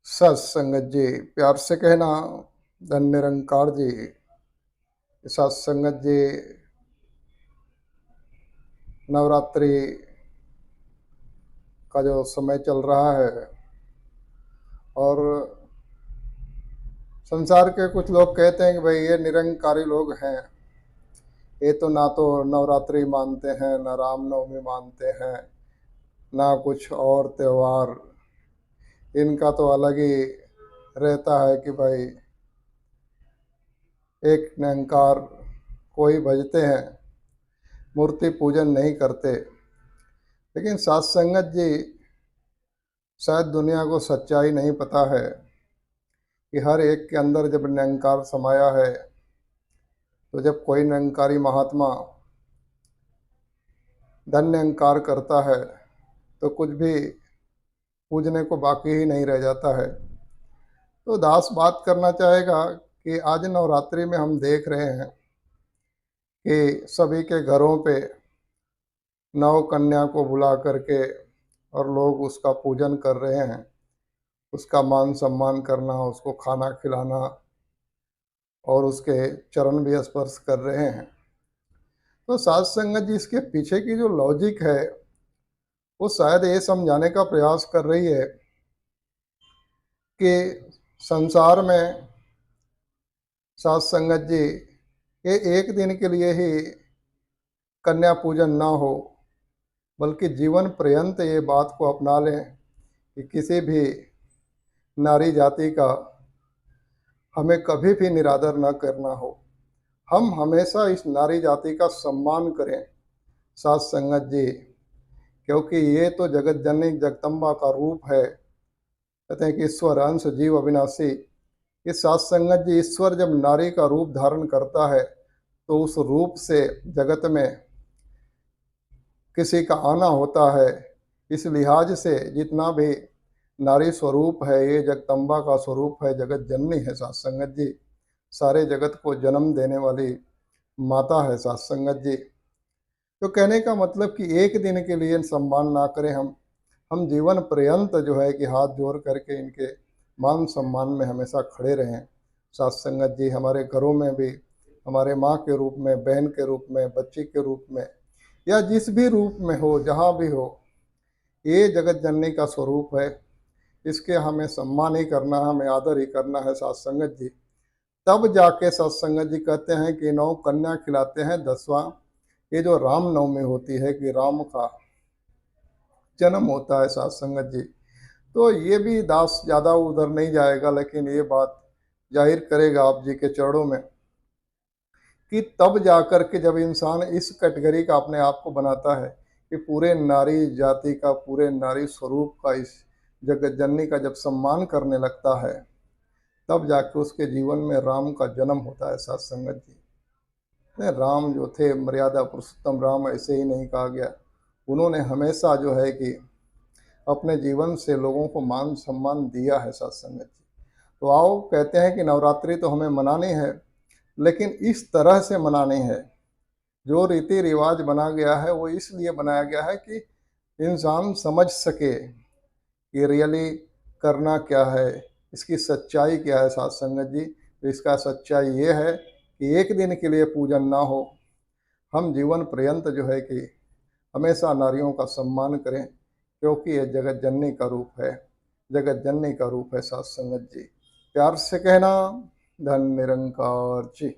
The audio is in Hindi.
सत्संगत जी, प्यार से कहना। धन निरंकार जी। सत्संगत जी, नवरात्रि का जो समय चल रहा है और संसार के कुछ लोग कहते हैं कि भाई ये निरंकारी लोग हैं, ये तो ना तो नवरात्रि मानते हैं, ना रामनवमी मानते हैं, ना कुछ और त्योहार। इनका तो अलग ही रहता है कि भाई एक निरंकार को ही भजते हैं, मूर्ति पूजन नहीं करते। लेकिन सत्संगत जी, शायद दुनिया को सच्चाई नहीं पता है कि हर एक के अंदर जब निरंकार समाया है, तो जब कोई निरंकारी महात्मा धन निरंकार करता है तो कुछ भी पूजने को बाकी ही नहीं रह जाता है। तो दास बात करना चाहेगा कि आज नवरात्रि में हम देख रहे हैं कि सभी के घरों पे नव कन्या को बुला करके और लोग उसका पूजन कर रहे हैं, उसका मान सम्मान करना, उसको खाना खिलाना और उसके चरण भी स्पर्श कर रहे हैं। तो साध संगत जी, इसके पीछे की जो लॉजिक है वो शायद ये समझाने का प्रयास कर रही है कि संसार में साध संगत जी ये एक दिन के लिए ही कन्या पूजन ना हो, बल्कि जीवन पर्यंत ये बात को अपना लें कि किसी भी नारी जाति का हमें कभी भी निरादर न करना हो। हम हमेशा इस नारी जाति का सम्मान करें साध संगत जी, क्योंकि ये तो जगत जननी जगदम्बा का रूप है। कहते हैं कि ईश्वर अंश जीव अविनाशी। इस साध संगत जी, ईश्वर जब नारी का रूप धारण करता है तो उस रूप से जगत में किसी का आना होता है। इस लिहाज से जितना भी नारी स्वरूप है, ये जगदम्बा का स्वरूप है, जगत जननी है साध संगत जी। सारे जगत को जन्म देने वाली माता है साध संगत जी। तो कहने का मतलब कि एक दिन के लिए सम्मान ना करें, हम जीवन पर्यंत जो है कि हाथ जोड़ करके इनके मान सम्मान में हमेशा खड़े रहें। साथ संगत जी, हमारे घरों में भी हमारे माँ के रूप में, बहन के रूप में, बच्ची के रूप में, या जिस भी रूप में हो, जहाँ भी हो, ये जगत जननी का स्वरूप है। इसके हमें सम्मान ही करना है, हमें आदर ही करना है साथ संगत जी। तब जाके सत्संगत जी कहते हैं कि नौ कन्या खिलाते हैं, 10वां ये जो राम नवमी होती है कि राम का जन्म होता है साथ संगत जी। तो ये भी दास ज़्यादा उधर नहीं जाएगा, लेकिन ये बात जाहिर करेगा आप जी के चरणों में कि तब जाकर के जब इंसान इस कैटेगरी का अपने आप को बनाता है कि पूरे नारी जाति का, पूरे नारी स्वरूप का, इस जगत जननी का जब सम्मान करने लगता है, तब जाके उसके जीवन में राम का जन्म होता है साथ संगत जी। राम जो थे मर्यादा पुरुषोत्तम राम, ऐसे ही नहीं कहा गया। उन्होंने हमेशा जो है कि अपने जीवन से लोगों को मान सम्मान दिया है साथ संगत जी। तो आओ, कहते हैं कि नवरात्रि तो हमें मनानी है, लेकिन इस तरह से मनानी है। जो रीति रिवाज बना गया है वो इसलिए बनाया गया है कि इंसान समझ सके कि रियली करना क्या है, इसकी सच्चाई क्या है साथ संगत जी। तो इसका सच्चाई ये है कि एक दिन के लिए पूजन ना हो, हम जीवन पर्यंत जो है कि हमेशा नारियों का सम्मान करें, क्योंकि यह जगत जननी का रूप है, जगत जननी का रूप है साथ संगत जी। प्यार से कहना। धन निरंकार जी।